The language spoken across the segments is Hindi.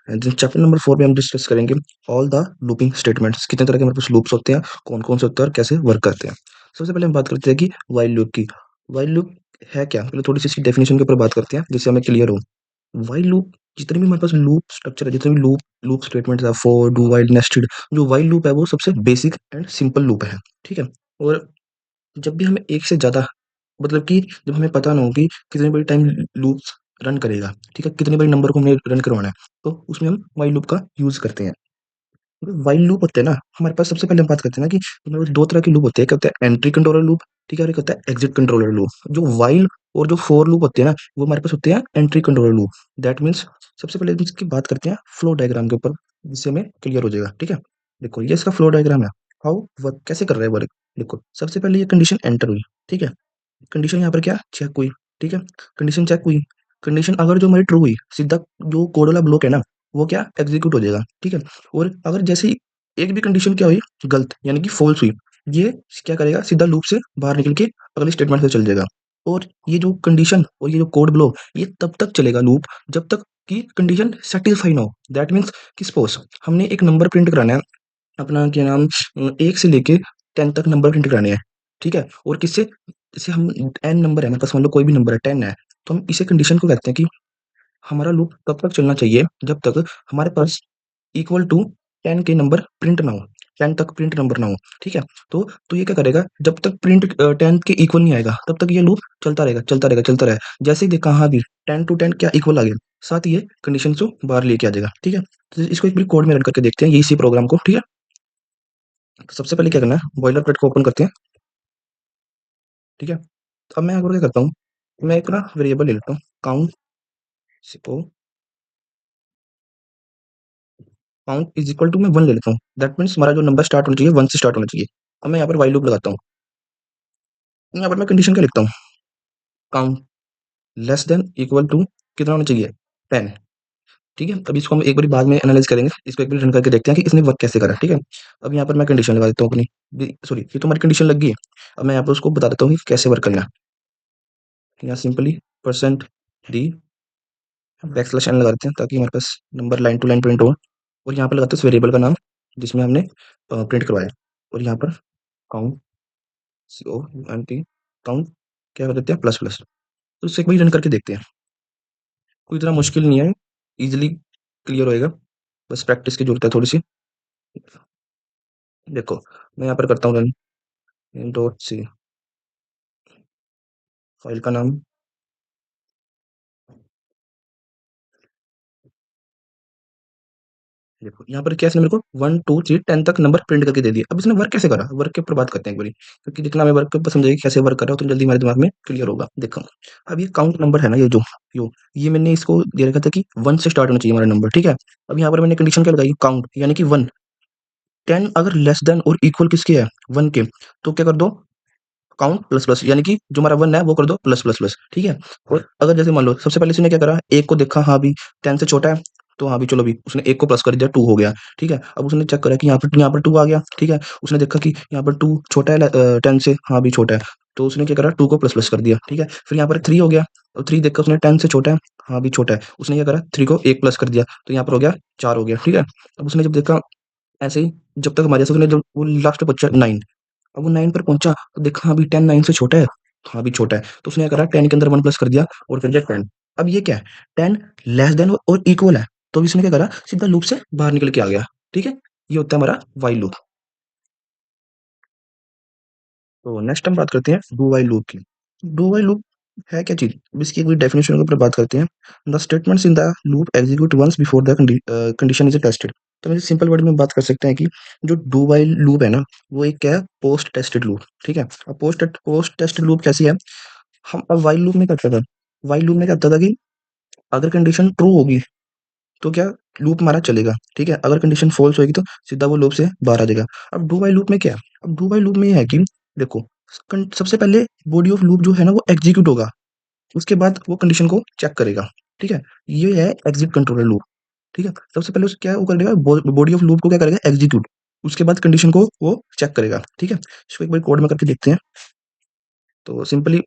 चैप्टर नंबर 4 में हम डिस्कस करेंगे ऑल द लूपिंग स्टेटमेंट्स। कितने तरह के हमारे पास लूप्स होते हैं, कौन-कौन से होते हैं और कैसे वर्क करते हैं। सबसे पहले हम बात करते हैं कि व्हाइल लूप की। व्हाइल लूप है क्या? पहले थोड़ी-सी इसकी डेफिनिशन के ऊपर बात करते हैं, जिससे हमें क्लियर हो। व्हाइल लूप जितने भी हमारे पास लूप स्ट्रक्चर है, जितने भी लूप लूप स्टेटमेंट्स है, फॉर, डू व्हाइल, नेस्टेड, जो व्हाइल लूप है वो सबसे बेसिक एंड सिंपल लूप है, ठीक है? और जब भी हमें एक से ज़्यादा मतलब कि जब हमें पता ना हो कि कितने बड़ी टाइम लूप्स रन करेगा, ठीक है? कितने बड़े नंबर को हमने रन करवाना है, तो उसमें हम व्हाइल लूप का यूज़ करते हैं। व्हाइल लूप होते हैं ना, हमारे पास सबसे पहले हम बात करते हैं ना कि हमारे पास 2 तरह के लूप होते हैं। एक होता है एंट्री कंट्रोलर लूप, ठीक है? और एक होता है एग्जिट कंट्रोलर लूप। जो व्हाइल और जो फॉर लूप होते हैं ना, वो हमारे पास होते हैं entry controller loop. That means सबसे पहले हम इसकी बात करते हैं फ्लो डायग्राम के ऊपर, जिससे हमें क्लियर हो जाएगा, ठीक है? देखो ये इसका फ्लो डायग्राम है। हाउ वर्क कैसे कर रहा है वर्क? देखो सबसे पहले ये कंडीशन एंटर हुई, ठीक है? कंडीशन यहाँ पर क्या चेक हुई, ठीक है? कंडीशन चेक हुई, कंडीशन अगर जो हमारी ट्रू हुई, सीधा जो कोड वाला ब्लॉक है ना, वो क्या एग्जीक्यूट हो जाएगा, ठीक है? और अगर जैसे ही एक भी कंडीशन क्या हुई गलत यानी कि फॉल्स हुई, ये क्या करेगा सीधा लूप से बाहर निकल के अगले स्टेटमेंट पे चल जाएगा। और ये जो कंडीशन और ये जो कोड ब्लॉक ये तब तक चलेगा लूप जब तक कि कंडीशन सेटिस्फाई ना हो। दैट मीन्स कि सपोज हमने एक नंबर प्रिंट कराना है, अपना क्या नाम 1 से लेके 10 तक नंबर प्रिंट कराने हैं, ठीक है? और किससे जैसे हम n नंबर है हमारे पास मान लो कोई भी नंबर है 10 है, तो हम इसे कंडीशन को कहते हैं कि हमारा लूप तब तक चलना चाहिए जब तक हमारे पास इक्वल टू 10 के नंबर प्रिंट ना हो, 10 तक प्रिंट नंबर ना हो, ठीक है? तो ये क्या करेगा जब तक प्रिंट 10 के इक्वल नहीं आएगा तब तक ये लूप चलता रहेगा, चलता रहेगा, चलता रहेगा। जैसे ही देखा हाँ भी 10 टू 10 क्या इक्वल आ गया, साथ ही ये कंडीशन को बाहर लेके आ जाएगा, ठीक है? तो इसको एक बार कोड में रन करके देखते हैं ये इसी प्रोग्राम को, ठीक है? तो सबसे पहले क्या करना है बॉयलरप्लेट को ओपन करते हैं, ठीक है? अब मैं यहाँ पर क्या करता हूँ, मैं एक ना वेरिएबल ले लेता हूँ काउंट सिपो काउंट इज़ इक्वल टू मैं 1 ले लेता हूँ। दैट मीन्स हमारा जो नंबर स्टार्ट होना चाहिए 1 से स्टार्ट होना चाहिए। अब मैं यहाँ पर व्हाइल लूप लगाता हूँ। यहाँ पर मैं कंडीशन क्या लिखता हूँ, count less than equal to कितना होना चाहिए 10, ठीक है? अब इसको हम एक बारी बाद में एनालाइज़ करेंगे। इसको एक बार रन करके देखते हैं कि इसने वर्क कैसे करा, ठीक है? अब यहाँ पर मैं कंडीशन लगा देता हूँ अपनी सॉरी ये तो हमारी कंडीशन लग गई है। अब मैं यहाँ पर उसको बता देता हूँ कि कैसे वर्क करना है। यहाँ simply percent D backslash N लगा देते हैं ताकि हमारे पास number line to line print हो। और यहाँ पर लगाते हैं उस वेरिएबल का नाम जिसमें हमने प्रिंट करवाया। और यहाँ पर काउंट COUNT काउंट क्या कर देते हैं प्लस प्लस। तो इससे एक बार रन करके देखते हैं। कोई इतना मुश्किल नहीं है, ईज़िली क्लियर होएगा, बस प्रैक्टिस की ज़रूरत है थोड़ी-सी। देखो, मैं यहाँ पर करता हूँ रन डॉट सी फाइल का नाम देखो यहाँ पर क्या इसने मेरे को 1, 2, 3, 10 तक नंबर प्रिंट करके दे दिए। अब इसने वर्क कैसे करा? वर्क के ऊपर बात करते हैं एक बारी, क्योंकि जितना हमें वर्क के ऊपर समझाइए कैसे वर्क कर रहा है उतना जल्दी हमारे दिमाग में क्लियर होगा। देखो, अब ये काउंट नंबर है ना ये मैंने इसको दे रखा था कि 1 से स्टार्ट होना चाहिए हमारा नंबर, ठीक है? अब यहाँ पर मैंने कंडीशन क्या लगाई काउंट यानी कि 1, 10 अगर लेस देन और इक्वल किसके है 1 के, तो क्या कर दो काउंट प्लस प्लस यानी कि जो हमारा 1 है वो कर दो प्लस प्लस प्लस, ठीक है? और अगर जैसे मान लो सबसे पहले इसने क्या करा 1 को देखा हाँ भी 10 से छोटा है, तो हाँ भी चलो भी उसने 1 को प्लस कर दिया 2 हो गया, ठीक है? अब उसने चेक करा कि यहाँ पर 2 आ गया, ठीक है? उसने देखा कि यहाँ पर 2 छोटा है 10 से, हाँ भी छोटा है, तो उसने क्या करा 2 को प्लस प्लस कर दिया, ठीक है? फिर यहाँ पर 3 हो गया, और 3 देखा उसने 10 से छोटा है, हाँ भी छोटा है, उसने क्या करा 3 को 1 प्लस कर दिया, तो यहाँ पर हो गया 4 हो गया, ठीक है? अब उसने जब देखा ऐसे ही जब तक हमारे से उसने जब वो लास्ट पे पहुँचा 9, अब वो 9 पर पहुँचा तो देखा हाँ, अभी 10 9 से छोटा है, हाँ, अभी छोटा है। तो उसने क्या करा 10 के अंदर 1 प्लस कर दिया और फिर दिया 10। अब ये क्या है 10 लेस देन और इक्वल है, तो इसने क्या करा सीधा लूप से बाहर निकल के आ गया, ठीक है? ये होता है हमारा व्हाइल लूप। तो नेक्स्ट हम बात करते हैं डू व्हाइल लूप की। डू व्हाइल लूप है क्या चीज़? अब इसकी एक डेफिनेशन के ऊपर बात करते हैं। The statements in the loop execute once before the condition is tested. तो हम सिंपल वर्ड में बात कर सकते हैं कि जो डू व्हाइल लूप है ना, वो एक क्या है पोस्ट टेस्टेड लूप, ठीक है? अब पोस्ट टेस्टेड लूप कैसी है? हम अब व्हाइल लूप में क्या करता था? व्हाइल लूप में क्या होता था कि अगर कंडीशन ट्रू होगी तो क्या लूप हमारा चलेगा, ठीक है? अगर कंडीशन फ़ॉल्स होएगी तो सीधा वो लूप से बाहर आ जाएगा। अब डू व्हाइल लूप में क्या है? अब डू व्हाइल लूप में ये है कि देखो सबसे पहले बॉडी ऑफ लूप जो है ना वो एग्जीक्यूट होगा, उसके बाद वो कंडीशन को चेक करेगा, ठीक है? ये है एग्जिट कंट्रोलर लूप, ठीक है? सबसे पहले उस क्या वो करेगा बॉडी ऑफ लूप को क्या करेगा एग्जीक्यूट, उसके बाद कंडीशन को वो चेक करेगा, ठीक है? इसको एक बार कोड में करके देखते हैं। तो सिंपली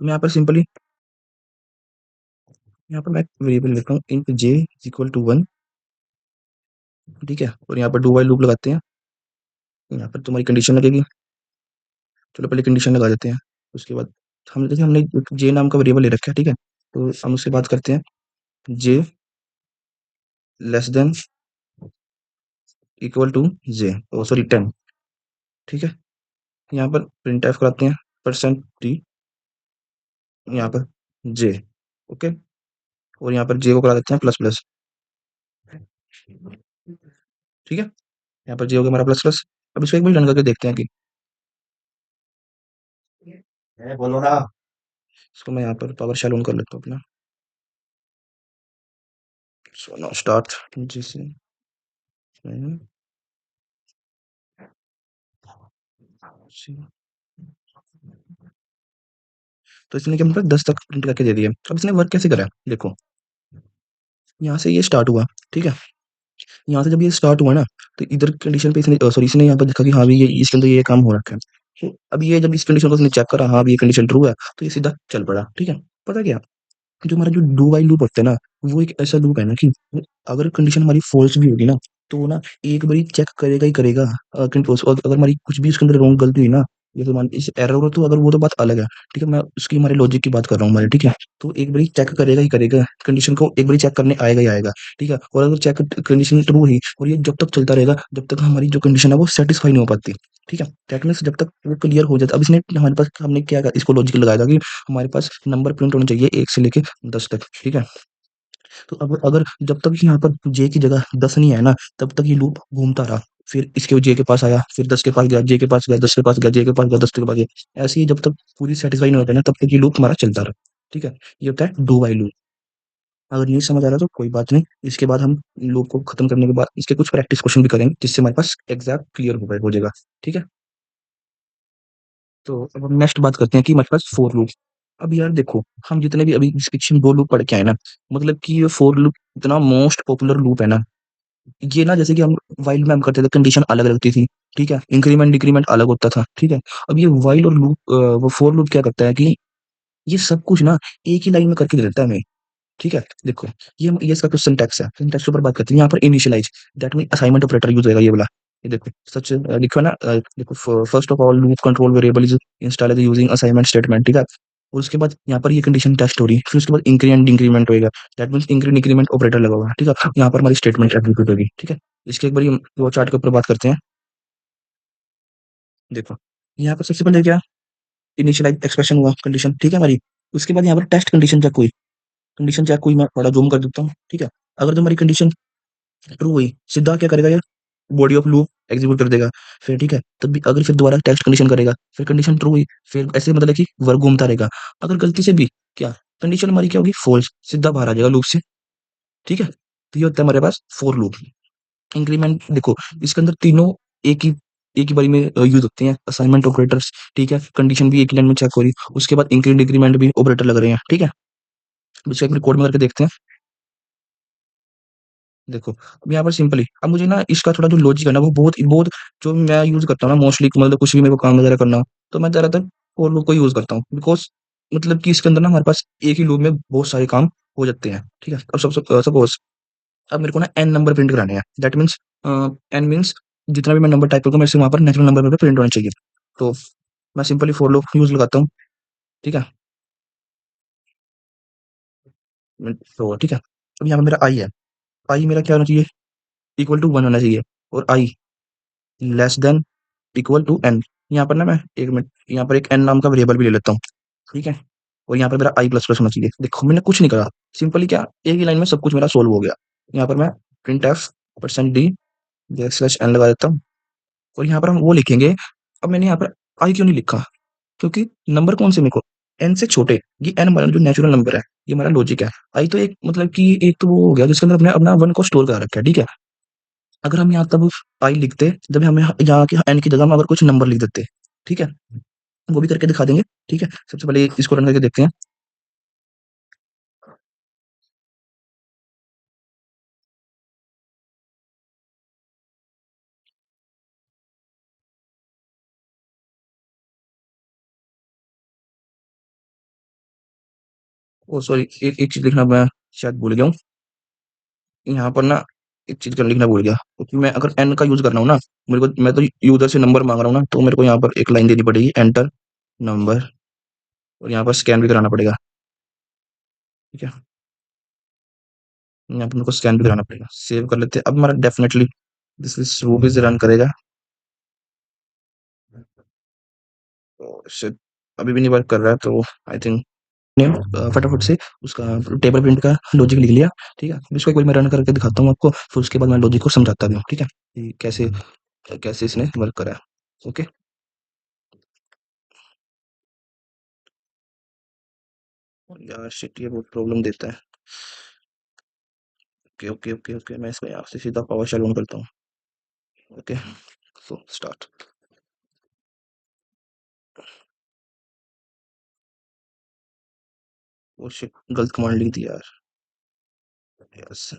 मैं यहाँ पर सिंपली यहाँ पर मैं वेरिएबल लिखता हूँ इंट जे इक्वल टू 1, ठीक है? और यहाँ पर डू व्हाइल लूप लगाते हैं। यहाँ पर तुम्हारी कंडीशन लगेगी। चलो पहले कंडीशन लगा देते हैं, उसके बाद हम देखिए हमने जे नाम का वेरिएबल ले रखा है, ठीक है? तो हम उससे बात करते हैं, J less than equal to J, oh sorry 10, ठीक है? यहाँ पर प्रिंट एफ कराते हैं परसेंट टी, यहाँ पर जे, ओके? और यहाँ पर जे को करा देते हैं प्लस प्लस, ठीक है? यहाँ पर जे हो गया हमारा प्लस प्लस। अब इसको एक बार रन करके देखते हैं कि बोलो ना। इसको मैं यहाँ पर पावर शेल ऑन कर लेता हूँ अपना। सो नाउ स्टार्ट जैसे तो इसने क्या मतलब 10 तक प्रिंट करके दे दिया। अब इसने वर्क कैसे करा है? देखो, यहाँ से ये स्टार्ट हुआ, ठीक है? यहाँ से जब ये स्टार्ट हुआ ना, तो इधर कंडीशन पे इसने सॉरी इसने यहाँ पर देखा कि हाँ भी ये इसके अंदर ये काम हो रखा है। तो अब ये जब इस कंडीशन को इसने चेक करा, हाँ भी ये कंडीशन ट्रू है, तो ये सीधा चल पड़ा, ठीक है? पता क्या, जो हमारा जो डू वाइल लूप होता है ना, वो एक ऐसा लूप है ना कि अगर कंडीशन हमारी फॉल्स भी होगी ना, तो वो ना एक बारी चेक करेगा ही करेगा। अगर हमारी कुछ भी उसके अंदर रॉन्ग गलती हुई ना, जैसे मान इस एरर हो, तो अगर वो तो बात अलग है, ठीक है? मैं उसकी हमारे लॉजिक की बात कर रहा हूँ हमारे, ठीक है? तो एक बारी चेक करेगा ही करेगा, कंडीशन को एक बारी चेक करने आएगा ही आएगा, ठीक है? और अगर चेक कंडीशन ट्रू हुई और ये जब तक चलता रहेगा, जब तक हमारी जो कंडीशन है वो सेटिस्फाई नहीं हो पाती, ठीक है? दैट मीन्स जब तक वो क्लियर हो जाता। अब इसने हमारे पास हमने क्या इसको लॉजिक लगाया था कि हमारे पास नंबर प्रिंट होने चाहिए 1 से लेके 10 तक, ठीक है? तो अब अगर जब तक यहाँ पर जे की जगह 10 नहीं है ना, तब तक ये लूप घूमता रहा। फिर इसके जे के पास आया, फिर 10 के पास गया, जे के पास गया, 10 के पास गया, जे के पास गया, 10 के पास गया। ऐसे ही जब तक पूरी सेटिस्फाई नहीं होता है ना, तब तक ये लूप हमारा चलता रहा, ठीक है? ये होता है डू व्हाइल लूप। अगर नहीं समझ आ रहा तो कोई बात नहीं, इसके बाद हम लूप को खत्म करने के बाद इसके कुछ प्रैक्टिस क्वेश्चन भी करेंगे, जिससे हमारे पास एग्जैक्ट क्लियर हो जाएगा, ठीक है? तो अब हम नेक्स्ट बात करते हैं कि हमारे पास फोर लूप। अब यार देखो, हम जितने भी अभी इस पीछे 2 लूप पढ़ के आए ना, मतलब कि ये फोर लूप इतना मोस्ट पॉपुलर लूप है ना। ये ना जैसे कि हम व्हाइल में हम करते थे, कंडीशन अलग लगती थी, ठीक है? इंक्रीमेंट डिक्रीमेंट अलग होता था, ठीक है? अब ये व्हाइल और लूप वो फोर लूप क्या करता है कि ये सब कुछ ना एक ही लाइन में करके दे देता है हमें, ठीक है? देखो, ये इसका कुछ सिंटैक्स है, सिंटैक्स के ऊपर बात करते हैं। यहाँ पर initialize, that mean assignment operator use होगा ये वाला। ये देखो सच लिखो ना, देखो first of all loop control variable is install using assignment statement, ठीक है? और उसके बाद यहाँ पर ये कंडीशन टेस्ट हो रही है, फिर उसके बाद इंक्रीमेंट इंक्रीमेंट होएगा, that means increment increment operator लगा हुआ है, ठीक है? यहाँ पर हमारी स्टेटमेंट एग्जीक्यूट होगी, ठीक है? इसके एक बार वो चार्ट के ऊपर बात करते हैं। देखो, यहाँ पर सबसे पहले क्या इनिशियलाइज एक्सप्रेशन हुआ, कंडीशन, ठीक है हमारी। उसके बाद यहाँ पर टेस्ट कंडीशन चेक हुई, कंडीशन चेक हुई, मैं थोड़ा जूम कर देता हूँ, ठीक है? अगर तुम्हारी कंडीशन ट्रू हुई, सीधा क्या करेगा ये, बॉडी ऑफ लूप एग्जीक्यूट कर देगा। फिर ठीक है, तब भी अगर फिर दोबारा टेस्ट कंडीशन करेगा, फिर कंडीशन ट्रू हुई, फिर ऐसे मतलब कि वर्क घूमता रहेगा। अगर गलती से भी क्या कंडीशन हमारी क्या होगी, फॉल्स, सीधा बाहर आ जाएगा लूप से, ठीक है? तो ये होता है हमारे पास फॉर लूप। इंक्रीमेंट देखो, इसके अंदर तीनों एक ही बारी में यूज होते हैं, असाइनमेंट ऑपरेटर्स, ठीक है? कंडीशन भी एक ही लाइन में चेक हो रही, उसके बाद इंक्रीमेंट डिक्रीमेंट भी ऑपरेटर लग रहे हैं, ठीक है? अब इसको एक कोड में करके देखते हैं। देखो, अब यहाँ पर सिंपली अब मुझे ना इसका थोड़ा जो लॉजिक है ना, वो बहुत बहुत जो मैं यूज़ करता हूँ ना मोस्टली, मतलब कुछ भी मेरे को काम वगैरह करना हो, तो मैं ज़्यादातर फॉर लूप को यूज़ करता हूँ। बिकॉज़ मतलब कि इसके अंदर ना हमारे पास एक ही लूप में बहुत सारे काम हो जाते हैं, ठीक है? अब सपोज़ अब मेरे को ना n नंबर प्रिंट कराने हैं, दैट मीन्स n मीन्स जितना भी मैं नंबर टाइप करूँगा, मेरे से वहाँ पर नेचुरल नंबर मेरे पे प्रिंट होने चाहिए। तो मैं सिंपली फॉर लूप यूज़ लगाता हूँ, ठीक है? तो ठीक है, अब यहाँ पे मेरा i है, i मेरा क्या होना चाहिए, इक्वल टू 1 होना चाहिए, और i less than equal to n. यहाँ पर ना मैं एक मिनट यहाँ पर एक एन नाम का वेरिएबल भी ले लेता हूँ, ठीक है? और यहाँ पर मेरा आई प्लस प्लस होना चाहिए। देखो मैंने कुछ नहीं करा, सिंपली क्या एक ही लाइन में सब कुछ मेरा सोल्व हो गया। यहाँ पर मैं printf percent d slash n लगा देता हूँ, और यहाँ पर हम वो लिखेंगे। अब मैंने यहाँ पर आई क्यों नहीं लिखा, क्योंकि नंबर कौन से मेरे को एन से छोटे, ये एन हमारा जो नेचुरल नंबर है, ये हमारा लॉजिक है। आई तो एक मतलब कि एक तो वो हो गया जिसके अंदर अपने अपना वन को स्टोर कर रखा है, ठीक है? अगर हम यहाँ तब आई लिखते, जब हमें यहाँ के एन की जगह हम अगर कुछ नंबर लिख देते, ठीक है? वो भी करके दिखा देंगे, ठीक है? सबसे पहले इसको रन करके देखते हैं। ओ सॉरी, एक एक चीज लिखना मैं शायद भूल गया हूँ। यहाँ पर ना एक चीज़ कर लिखना भूल गया, क्योंकि मैं अगर एन का यूज़ कर रहा हूँ ना, मेरे को मैं तो यूज़र से नंबर माँग रहा हूँ ना, तो मेरे को यहाँ पर एक लाइन देनी पड़ेगी, एंटर नंबर, और यहाँ पर स्कैन भी कराना पड़ेगा। ठीक है, यहाँ पे मेरे को स्कैन भी कराना पड़ेगा। सेव कर लेते हैं। अब हमारा डेफिनेटली दिस इज रूबीज रन करेगा। तो शायद अभी भी नहीं वर्क कर रहा है, तो आई थिंक नेम फटाफट से उसका टेबल प्रिंट का लॉजिक लिख लिया। ठीक है, इसको एक बार मैं रन करके दिखाता हूँ आपको, फिर उसके बाद मैं लॉजिक को समझाता भी हूँ। ठीक है, कि कैसे कैसे इसने वर्क करा है। ओके, यार शिट, ये बहुत प्रॉब्लम देता है। ओके ओके ओके ओके, मैं इसको यहाँ से सीधा पावर शेल ऑन करता हूँ। Okay, so start. वो शिट, गलत कमांड लिख दी यार। यस,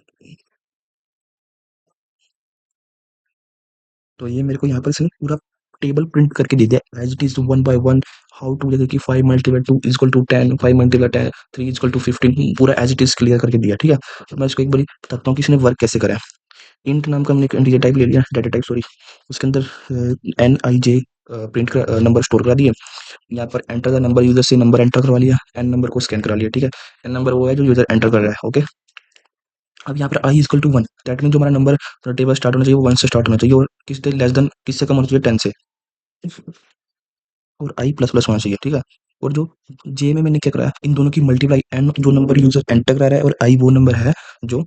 तो ये मेरे को यहाँ पर इसने पूरा टेबल प्रिंट करके दे दिया as it is, one by one. How to, जैसे कि 5 multiply 2 is equal to 10, 5 multiply 10 3 is equal to 15, पूरा एज इट इज क्लियर करके दिया। ठीक है, तो मैं इसको एक बार बताता हूँ कि इसने वर्क कैसे करा है। इंट नाम का हमने एक इंटीजर टाइप ले लिया, डाटा टाइप सॉरी, उसके अंदर एन आई जे प्रिंट कर नंबर स्टोर करा दिए। यहाँ पर एंटर द नंबर, यूजर से नंबर एंटर करवा लिया, एन नंबर को स्कैन करा लिया। ठीक है, एन नंबर वो है जो यूजर एंटर कर रहा है। ओके, अब यहाँ पर I equal to 1, that mean जो हमारा नंबर टेबल स्टार्ट होना चाहिए वो 1 से स्टार्ट होना चाहिए, और किससे लेस देन, किससे कम होना चाहिए, 10 से, और आई प्लस प्लस होना चाहिए। ठीक है, और जो जे में मैंने क्या कराया, इन दोनों की मल्टीप्लाई, एन जो नंबर यूजर एंटर करा रहा है, और आई वो नंबर है जो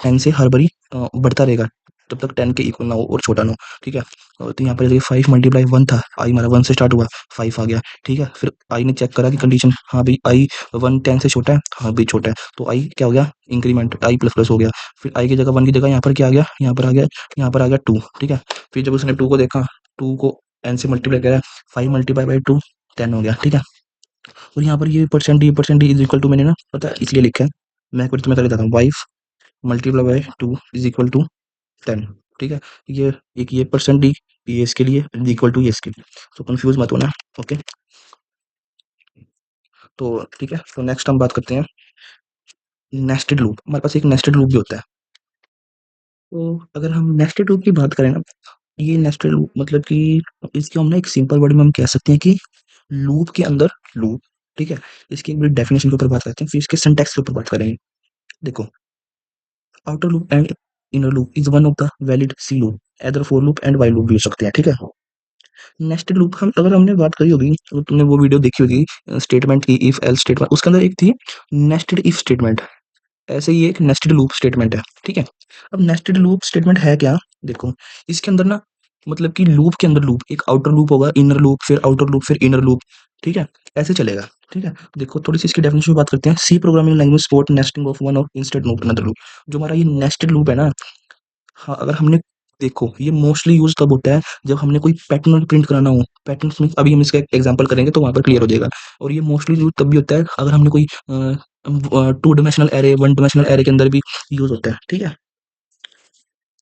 10 से हर बारी बढ़ता रहेगा जब तक 10 के इक्वल ना हो और छोटा ना हो। ठीक है, तो यहाँ पर देखिए 5 मल्टीप्लाई 1 था, आई हमारा 1 से स्टार्ट हुआ, 5 आ गया। ठीक है, फिर आई ने चेक करा कि कंडीशन, हाँ भाई आई 1 10 से छोटा है, हाँ भाई छोटा है, तो आई क्या हो गया, इंक्रीमेंट, आई प्लस प्लस हो गया। फिर आई की जगह 1 की जगह यहाँ पर क्या आ गया, यहाँ पर आ गया, यहाँ पर आ गया 2। ठीक है, फिर जब उसने 2 को देखा, 2 को एन से मल्टीप्लाई करा, 5 मल्टीप्लाई बाई 2 10 हो गया। ठीक है, और यहाँ पर ये percent d is equal to, मैंने ना पता है इसलिए लिखा है, मैं एक बार तुम्हें करके बताता हूँ, 5 multiply by 2 is equal to 10। ठीक है, ये एक ये परसेंट डी, ये इसके लिए इज इक्वल टू ये इसके लिए, तो कंफ्यूज मत होना। ओके, तो ठीक है, तो नेक्स्ट हम बात करते हैं नेस्टेड लूप। हमारे पास एक नेस्टेड लूप भी होता है। तो अगर हम नेस्टेड लूप की बात करें ना, ये नेस्टेड लूप मतलब कि इसको हम ना एक सिंपल वर्ड में हम कह सकते हैं कि लूप के अंदर लूप। ठीक है, इसकी एक बड़ी डेफिनेशन के ऊपर बात करते हैं, फिर इसके सिंटैक्स के ऊपर बात करेंगे। देखो, outer loop and inner loop is one of the valid C loop, either for loop and while loop भी हो सकते हैं। ठीक है, नेस्टेड लूप हम अगर हमने बात करी होगी, तो तुमने वो वीडियो देखी होगी स्टेटमेंट की, इफ एल्स स्टेटमेंट, उसके अंदर एक थी नेस्टेड इफ स्टेटमेंट, ऐसे ही एक नेस्टेड लूप स्टेटमेंट है। ठीक है, अब नेस्टेड लूप स्टेटमेंट है क्या, देखो, इसके अंदर ना मतलब कि लूप के अंदर लूप, एक आउटर लूप होगा, इनर लूप, फिर आउटर लूप, फिर इनर लूप। ठीक है, ऐसे चलेगा। ठीक है, देखो थोड़ी सी इसकी डेफिनेशन में बात करते हैं। C programming language support nesting of one और इंस्टेड लूप अनदर लूप। जो हमारा ये नेस्टेड लूप है ना, हाँ, अगर हमने, देखो ये मोस्टली यूज तब होता है जब हमने कोई पैटर्न प्रिंट कराना हो। पैटर्न में अभी हम इसका एग्जांपल करेंगे तो वहां पर क्लियर हो जाएगा। और ये मोस्टली यूज तब भी होता है अगर हमने कोई 2 डायमेंशनल एरे, 1 डायमेंशनल एरे के अंदर भी यूज होता है। ठीक है,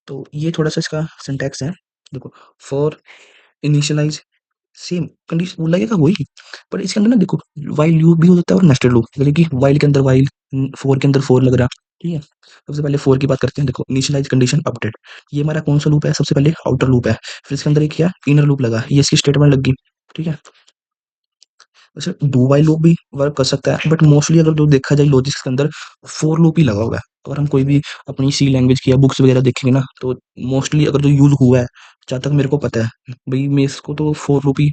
तो ये थोड़ा सा इसका सिंटैक्स है। देखो, फॉर इनिशियलाइज, सेम कंडीशन वो लगेगा वही, पर इसके अंदर ना देखो, वाइल लूप भी हो जाता है और नेस्टेड लूप, जैसे कि वाइल के अंदर वाइल, फोर के अंदर फोर लग रहा। ठीक है, सबसे पहले फोर की बात करते हैं। देखो, इनिशियलाइज कंडीशन अपडेट, ये हमारा कौन सा लूप है, सबसे पहले आउटर लूप है, फिर इसके अंदर एक क्या इनर लूप लगा, ये इसकी स्टेटमेंट लगी। ठीक है, वैसे डू वाइल लूप भी वर्क कर सकता है, बट मोस्टली अगर जो देखा जाए लॉजिक्स के अंदर, फोर लूप ही लगा हुआ है। अगर हम कोई भी अपनी सी लैंग्वेज की या बुक्स वगैरह देखेंगे ना, तो मोस्टली अगर जो यूज हुआ है, जहाँ तक मेरे को पता है भाई, मैं इसको तो फोर लूप ही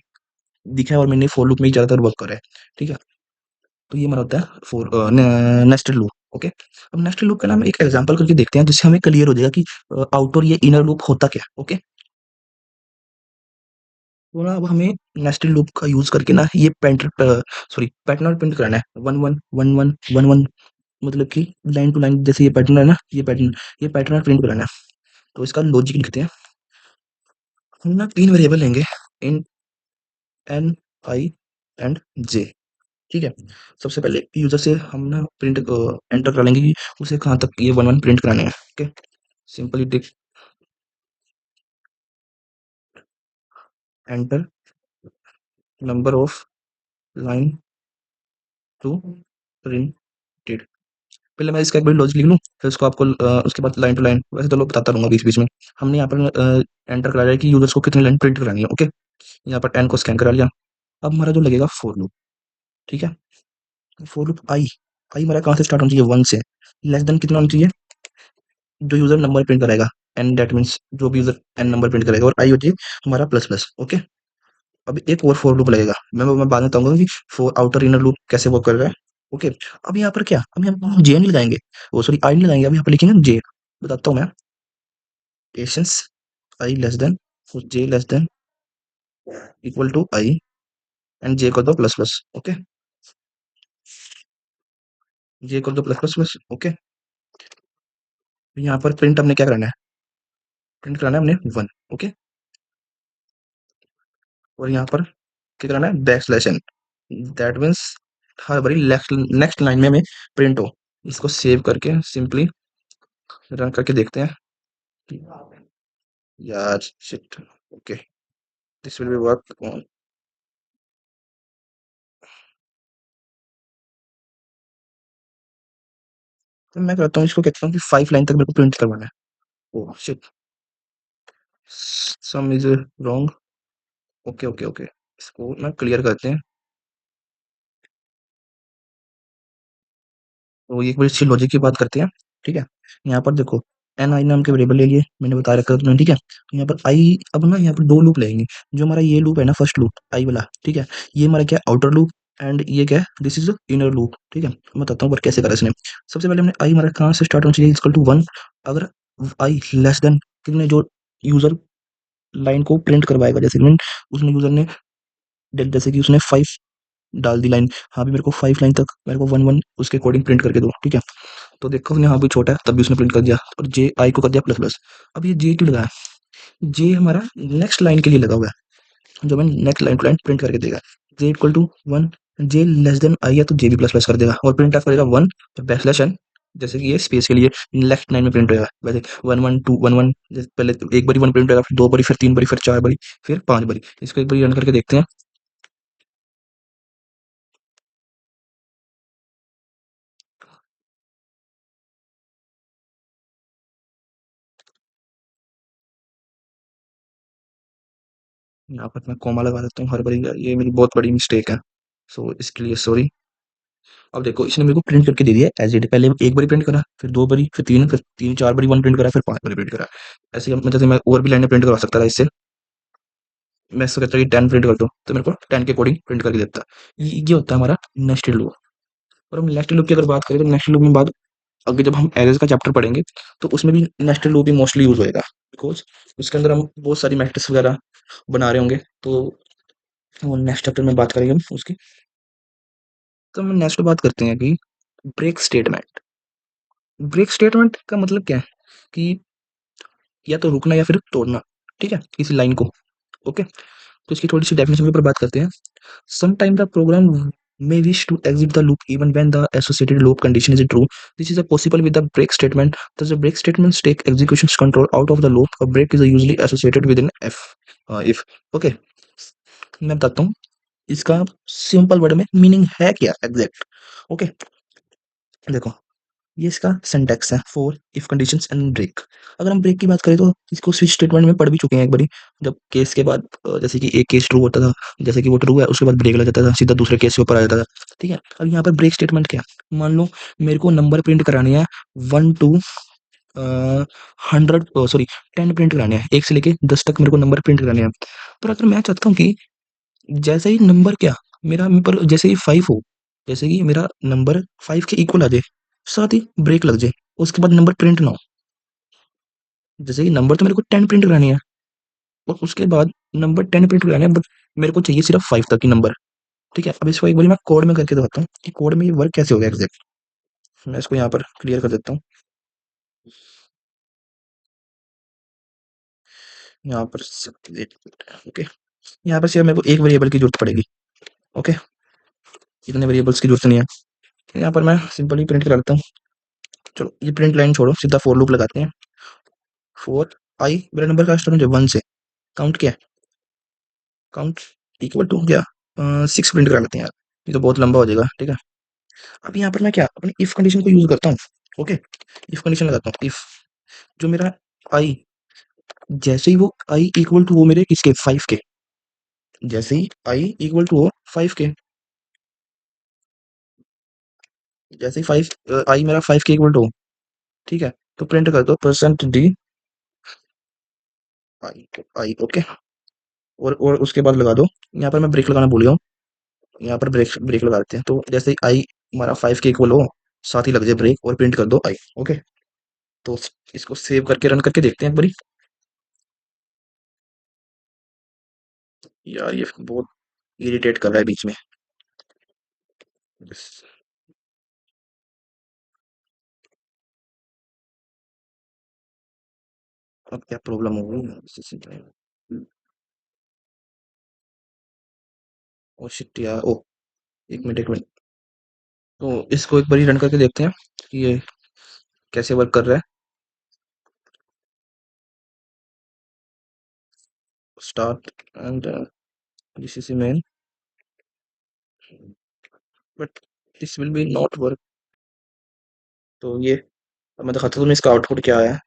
दिखा है, और मैंने फॉर लूप में ही ज़्यादातर वर्क करा है। ठीक है, तो ये हमारा होता है फॉर नेस्टेड लूप। ओके, अब नेस्टेड लूप का नाम एक एग्जांपल करके देखते हैं, जिससे हमें क्लियर हो जाएगा कि आउटर ये इनर लूप होता क्या। ओके, तो ना अब हमें नेस्टेड लूप का यूज करके ना ये पैटर्न प्रिंट कराना है, one one one one one one, मतलब कि लाइन टू लाइन, जैसे ये पैटर्न है ना, ये पैटर्न प्रिंट कराना है। तो इसका लॉजिक लिखते हैं। हम ना 3 वेरिएबल लेंगे, इन एन, आई एंड जे। ठीक है, सबसे पहले यूजर से हम ना प्रिंट एंटर करा लेंगे कि उसे कहाँ तक ये वन वन प्रिंट कराने हैं। Okay, simply tick enter number of line to printed. पहले मैं इसका एक बार लॉजिक लिख लूँ, फिर उसको आपको उसके बाद लाइन टू लाइन वैसे तो लोग बताता रहूँगा बीच-बीच में। हमने यहाँ पर एंटर करा लिया कि यूज़र्स को कितनी लाइन प्रिंट करानी है, ओके? यहाँ पर 10 को स्कैन करा लिया। अब हमारा जो लगेगा फॉर लूप, ठीक है? फॉर लूप आई हमारा कहाँ से स्टार्ट होना चाहिए? 1 से। लेस देन कितना होना चाहिए? जो यूज़र नंबर प्रिंट कराएगा, एन दैट मीन्स जो भी यूज़र एन नंबर प्रिंट करेगा और आई होती है हमारा प्लस प्लस, ओके? अब एक और फॉर लूप लगेगा। मैं बाद में बताऊँगा कि फॉर आउटर इनर लूप कैसे वर्क कर रहा है, ओके? अब यहाँ पर क्या? अब यहाँ पर हम जे नहीं लगाएँगे, ओ सॉरी आई नहीं लगाएँगे, अब यहाँ पर लिखेंगे जे। बताता हूँ मैं, patience I less than J less than equal to I and J कर दो प्लस प्लस, ओके? जे कर दो प्लस प्लस प्लस, ओके? यहाँ पर प्रिंट हमने क्या कराना है? प्रिंट कराना है हमने 1, ओके? और यहाँ पर क्या कराना है? Backslash N, that means हर बारी नेक्स्ट नेक्स्ट लाइन में हमें प्रिंट हो। इसको सेव करके सिंपली रन करके देखते हैं। यार shit, okay, this will be work on. तो मैं करता हूँ, इसको कहता हूँ कि 5 लाइन तक मेरे को प्रिंट करवाना है। Oh shit, some is wrong, okay okay okay, इसको ना क्लियर करते हैं। तो एक बार इसकी लॉजिक की बात करते हैं, ठीक है? यहाँ पर देखो, एन आई नाम के वेरिएबल ले लिए, मैंने बता रखा है तुम्हें, ठीक है? यहाँ पर आई, अब ना यहाँ पर दो लूप लेंगे। जो हमारा ये लूप है ना, फर्स्ट लूप आई वाला, ठीक है? ये हमारा क्या है? आउटर लूप, एंड ये क्या है? दिस इज इनर लूप, ठीक है? मैं बताता हूँ पर कैसे करा इसने। सबसे पहले हमने आई हमारा कहाँ से स्टार्ट होना चाहिए? Equal to 1। अगर आई लेस देन कितने, जो यूजर लाइन को प्रिंट करवाएगा, जैसे कि उसने यूजर ने जैसे कि उसने 5 डाल दी लाइन, हाँ भी मेरे को 5 लाइन तक मेरे को 1 1 उसके अकॉर्डिंग प्रिंट करके दो, ठीक है? तो देखो हमने यहाँ भी छोटा है तब भी उसने प्रिंट कर दिया, और जे आई को कर दिया प्लस प्लस। अब ये जे क्यों लगाया? जे हमारा नेक्स्ट लाइन के लिए लगा हुआ है, जो हमें next line to line print करके देगा। J equal to 1, J less than I है तो जे भी प्लस प्लस कर देगा, और प्रिंट ऑफ करेगा 1 बैक स्लैश एन, जैसे कि ये स्पेस के लिए लेफ्ट लाइन में प्रिंट होगा वैसे 1 1 2 1 1, जैसे पहले तो एक बारी 1 प्रिंट होगा, फिर 2 बारी, फिर 3 बारी, फिर 4 बारी, फिर 5 बारी। इसको एक बारी रन करके देखते हैं। यहाँ पर मैं कॉमा लगा देता हूँ हर बारी, ये मेरी बहुत बड़ी मिस्टेक है, सो इसके लिए सॉरी। अब देखो इसने मेरे को प्रिंट करके दे दिया एज इट, पहले एक बारी प्रिंट करा, फिर 2 बारी, फिर 3 4 बारी 1 प्रिंट करा, फिर 5 बारी प्रिंट करा। ऐसे ही जैसे मैं और भी लाइनें प्रिंट करवा सकता था इससे। मैं इसको कहता कि 10 प्रिंट कर दो, तो मेरे को 10 के अकॉर्डिंग प्रिंट करके देता। ये होता है हमारा नेस्टेड लूप। और हम नेस्टेड लूप की अगर बात करें, तो नेस्टेड लूप में बात आगे जब हम एरेज़ का चैप्टर पढ़ेंगे, तो उसमें भी नेस्टेड लूप ही मोस्टली यूज़ होएगा। बिकॉज़ उसके अंदर हम बहुत सारी मैट्रिक्स वगैरह बना रहे होंगे, तो वो नेक्स्ट चैप्टर में बात करेंगे हम उसकी। तो हम नेक्स्ट बात करते हैं कि ब्रेक स्टेटमेंट। ब्रेक स्टेटमेंट का मतलब क्या है? कि या तो रुकना या फिर तोड़ना, ठीक है? किसी लाइन को, ओके? तो इसकी थोड़ी-सी डेफिनेशन के ऊपर बात करते हैं। Sometimes the program may wish to exit the loop even when the associated loop condition is true. This is a possible with the break statement. Thus, the break statements take execution control out of the loop. A break is usually associated with an if. Okay, मैं बताता हूँ इसका सिंपल वर्ड में मीनिंग है क्या एग्जैक्ट, ओके? देखो, ये इसका सिंटैक्स है for if conditions and break. अगर हम ब्रेक की बात करें तो इसको स्विच स्टेटमेंट में पढ़ भी चुके हैं एक बारी, जब केस के बाद जैसे कि एक केस ट्रू होता था, जैसे कि वो ट्रू है उसके बाद ब्रेक लग जाता था, सीधा दूसरे केस के ऊपर आ जाता था, ठीक है? अब यहाँ पर ब्रेक स्टेटमेंट क्या है? मान लो मेरे को नंबर प्रिंट कराने हैं 1 टू 100, सॉरी 10 प्रिंट कराने हैं, 1 से लेके 10 तक मेरे को नंबर प्रिंट कराने हैं। पर अगर मैं चाहता हूँ कि जैसे ही नंबर क्या मेरा पर जैसे ही 5 हो, जैसे कि मेरा नंबर 5 के इक्वल आ जाए, साथ ही ब्रेक लग जाए, उसके बाद नंबर प्रिंट ना हो। जैसे कि नंबर तो मेरे को 10 प्रिंट करानी है, और उसके बाद नंबर 10 प्रिंट कराने हैं, बट मेरे को चाहिए सिर्फ 5 तक की नंबर, ठीक है? अब इसको एक बारी मैं कोड में करके दिखाता हूँ कि कोड में ये वर्क कैसे होगा एग्जैक्ट। मैं इसको यहाँ पर क्लियर कर देता हूँ। यहाँ पर ओके, यहाँ पर सिर्फ मेरे को एक वेरिएबल की जरूरत पड़ेगी, ओके? इतने वेरिएबल्स की जरूरत नहीं है। यहाँ पर मैं सिंपली प्रिंट करा लेता हूँ। चलो ये प्रिंट लाइन छोड़ो, सीधा फॉर लूप लगाते हैं। फॉर आई, मेरा नंबर का स्टार्ट हो जाए 1 से, काउंट क्या है? काउंट इक्वल टू क्या? 6 प्रिंट करा लेते हैं यार, ये तो बहुत लंबा हो जाएगा, ठीक है? अब यहाँ पर मैं क्या अपनी इफ कंडीशन को यूज करता हूँ। ओके, इफ कंडीशन लगाता हूँ। इफ जो मेरा आई, जैसे ही वो आई इक्वल टू हो मेरे किसके 5 के, जैसे ही आई इक्वल टू हो 5 के, जैसे ही 5 आई मेरा 5 के इक्वल टू हो, ठीक है, तो प्रिंट कर दो percent D I, I okay. और उसके बाद लगा दो, यहाँ पर मैं ब्रेक लगाना भूल गया हूँ, यहाँ पर ब्रेक ब्रेक लगा देते हैं। तो जैसे ही आई हमारा 5 के इक्वल हो, साथ ही लग जाए ब्रेक और प्रिंट कर दो आई। ओके, तो इसको सेव करके रन करके देखते हैं एक बारी। यार ये बहुत इरिटेट कर रहा है बीच में। बस, अब क्या प्रॉब्लम हो गई। ओ शिट यार, ओ एक मिनट एक मिनट। तो इसको एक बारी रन करके देखते हैं कि ये कैसे वर्क कर रहा है। Start and GCC main, but this will be not work. तो ये अब मैं दिखाता हूँ तुम्हें इसका आउटपुट क्या आया है।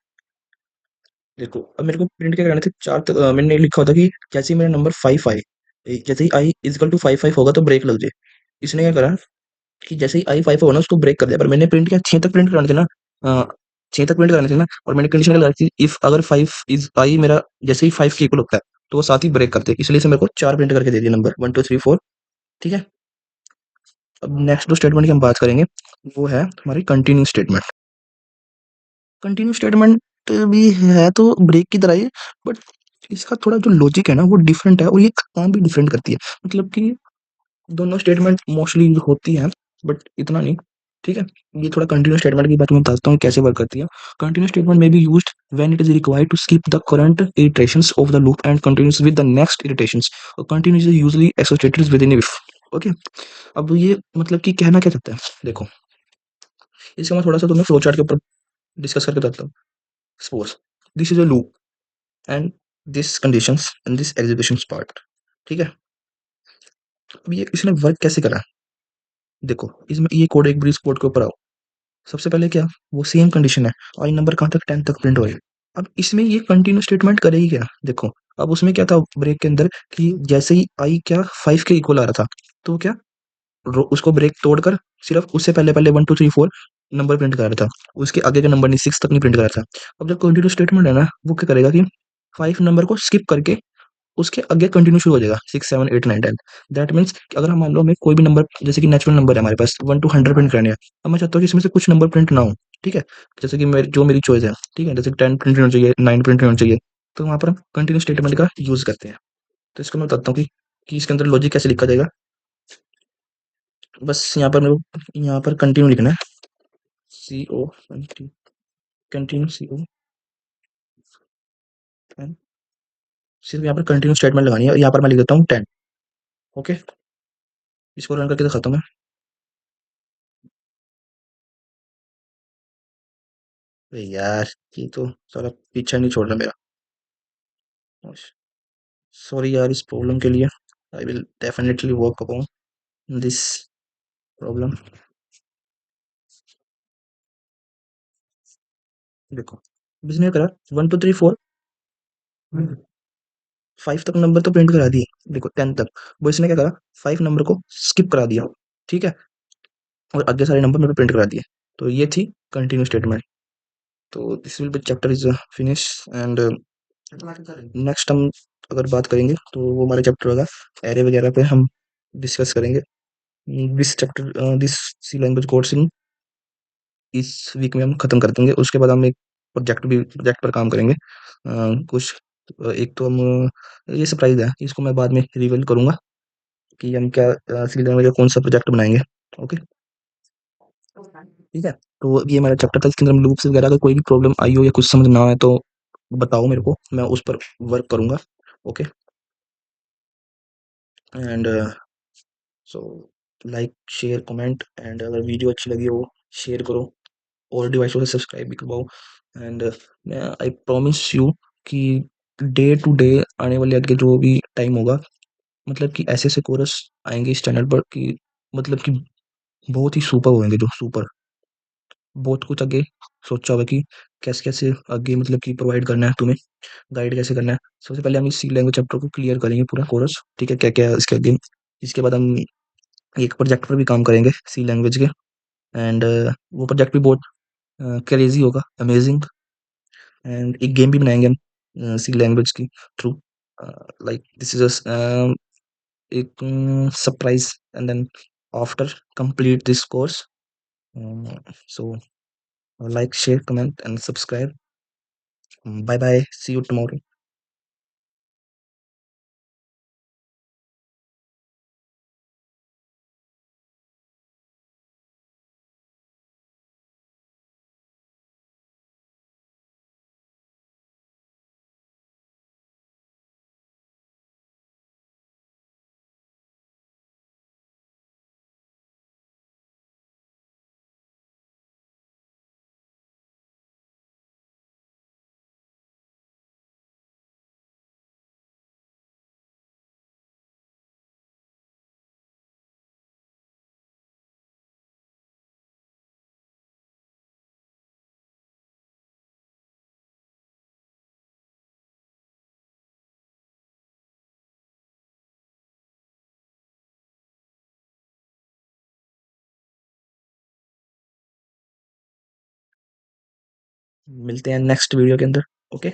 देखो अब मेरे को प्रिंट क्या करना था, मैंने लिखा होता कि जैसे ही मेरा नंबर 5 आए, जैसे ही आई इजकल टू 5 होगा तो ब्रेक लग जाए। इसने क्या करा कि जैसे ही आई 5 होगा ना उसको ब्रेक कर दिया, पर मैंने प्रिंट किया 6 तक प्रिंट कराने थे ना, 6 तक प्रिंट कराने थे ना, और मैंने कंडीशन लगाई थी इफ अगर 5 इज आई मेरा जैसे ही 5 के इक्वल होता है तो वो साथ ही ब्रेक करते हैं, इसलिए से मेरे को 4 प्रिंट करके दे दिए नंबर 1 2 3 4। ठीक है, अब नेक्स्ट जो स्टेटमेंट की हम बात करेंगे वो है हमारी कंटिन्यू स्टेटमेंट। कंटिन्यू स्टेटमेंट भी है तो ब्रेक की तरह ही, बट इसका थोड़ा जो लॉजिक है ना वो डिफरेंट है, और ये काम भी डिफरेंट करती है। मतलब कि दोनों स्टेटमेंट मोस्टली होती हैं, बट इतना नहीं। ठीक है, ये थोड़ा कंटिन्यू स्टेटमेंट की बात मैं बताता हूँ कैसे वर्क करती है। कंटिन्यू स्टेटमेंट में be used when it is required to skip the current iterations of the loop and continues with the next iterations, और continues is usually associated within if। Okay, अब ये मतलब कि कहना क्या चाहता है, देखो इसका मैं थोड़ा सा तुम्हें फ्लो चार्ट के ऊपर डिस्कस करके बताता हूँ। Suppose this is a loop and this conditions and this execution part. ठीक है, अब ये इसने वर्क कैसे करा, देखो इसमें ये कोड एक ब्रीज कोड के ऊपर आओ। सबसे पहले क्या, वो सेम कंडीशन है, आई नंबर कहाँ तक 10 तक प्रिंट हो गया। अब इसमें ये कंटिन्यू स्टेटमेंट करेगी क्या, देखो अब उसमें क्या था ब्रेक के अंदर कि जैसे ही आई क्या 5 के इक्वल आ रहा था, तो क्या उसको ब्रेक तोड़कर सिर्फ उससे पहले पहले 1 2 3 4 नंबर प्रिंट कर रहा था, उसके आगे का नंबर नहीं 6 तक नहीं प्रिंट कर रहा था। अब जो कंटिन्यू स्टेटमेंट है ना वो क्या करेगा कि 5 नंबर को स्किप करके उसके आगे कंटिन्यू शुरू हो जाएगा 6 7 8 9 10। दैट मीन्स अगर हम मान लो हमें कोई भी नंबर जैसे कि नेचुरल नंबर है हमारे पास 1 टू 100 प्रिंट करने हैं, अब मैं चाहता हूँ कि इसमें से कुछ नंबर प्रिंट ना हो। ठीक है, जैसे कि मेरी जो मेरी चॉइस है, ठीक है, जैसे 10 प्रिंट होना चाहिए 9 प्रिंट होना चाहिए, तो वहाँ पर हम कंटिन्यू स्टेटमेंट का यूज करते हैं। तो इसको मैं बताता हूँ कि इसके अंदर लॉजिक कैसे लिखा जाएगा। बस यहाँ पर मेरे को यहाँ पर कंटिन्यू लिखना है, सी ओ कंटिन्यू सी ओ, सिर्फ यहाँ पर कंटिन्यू स्टेटमेंट लगानी है, और यहाँ पर मैं लिख देता हूँ 10। ओके, इसको रन करके दिखाता हूँ मैं। अरे यार ये तो सारा पीछा नहीं छोड़ रहा मेरा। सॉरी यार इस प्रॉब्लम के लिए। I will definitely work upon this problem. देखो बिजनेस करा 1 2 3 4 5 तक नंबर तो प्रिंट करा दिए, देखो 10 तक, वो इसने क्या करा 5 नंबर को स्किप करा दिया। ठीक है, और आगे सारे नंबर मेरे प्रिंट करा दिए। तो ये थी कंटिन्यू स्टेटमेंट। तो this will be chapter is finish and next हम अगर बात करेंगे तो वो हमारा चैप्टर होगा एरे वगैरह पे हम डिस्कस करेंगे। This chapter this C language course in इस वीक में हम खत्म कर देंगे। उसके बाद हम एक प्रोजेक्ट पर काम करेंगे। कुछ एक तो हम ये सरप्राइज है, इसको मैं बाद में रिवील करूंगा कि हम क्या सी लैंग्वेज का कौन सा प्रोजेक्ट बनाएंगे। ओके, ठीक है, तो ये हमारा चैप्टर था, इसके अंदर हम लूप्स वगैरह का कोई भी प्रॉब्लम आई हो या कुछ समझ ना आए तो बताओ मेरे को, मैं उस पर वर्क करूंगा। Okay, and so like share comment, and अगर वीडियो अच्छी लगी हो शेयर करो, और डिवाइसों से सब्सक्राइब भी करवाओ। एंड आई प्रॉमिस यू कि डे टू डे आने वाले आगे जो भी टाइम होगा, मतलब कि ऐसे ऐसे कोर्स आएंगे इस चैनल पर कि मतलब कि बहुत ही सुपर होंगे जो सुपर, बहुत कुछ आगे सोचा होगा कि कैसे कैसे आगे मतलब कि प्रोवाइड करना है तुम्हें, गाइड कैसे करना है। सबसे पहले हम इस सी लैंग्वेज चैप्टर को क्लियर करेंगे पूरा कोर्स, ठीक है, क्या क्या है इसके आगे। इसके बाद हम एक प्रोजेक्ट पर भी काम करेंगे सी लैंग्वेज के, एंड वो प्रोजेक्ट भी बहुत क्रेजी होगा, अमेजिंग। एंड एक गेम भी बनाएंगे हम सी लैंग्वेज की थ्रू, लाइक दिस इज एक surprise, and then after complete this course, so like share comment and subscribe. Bye bye, see you tomorrow. मिलते हैं नेक्स्ट वीडियो के अंदर। ओके।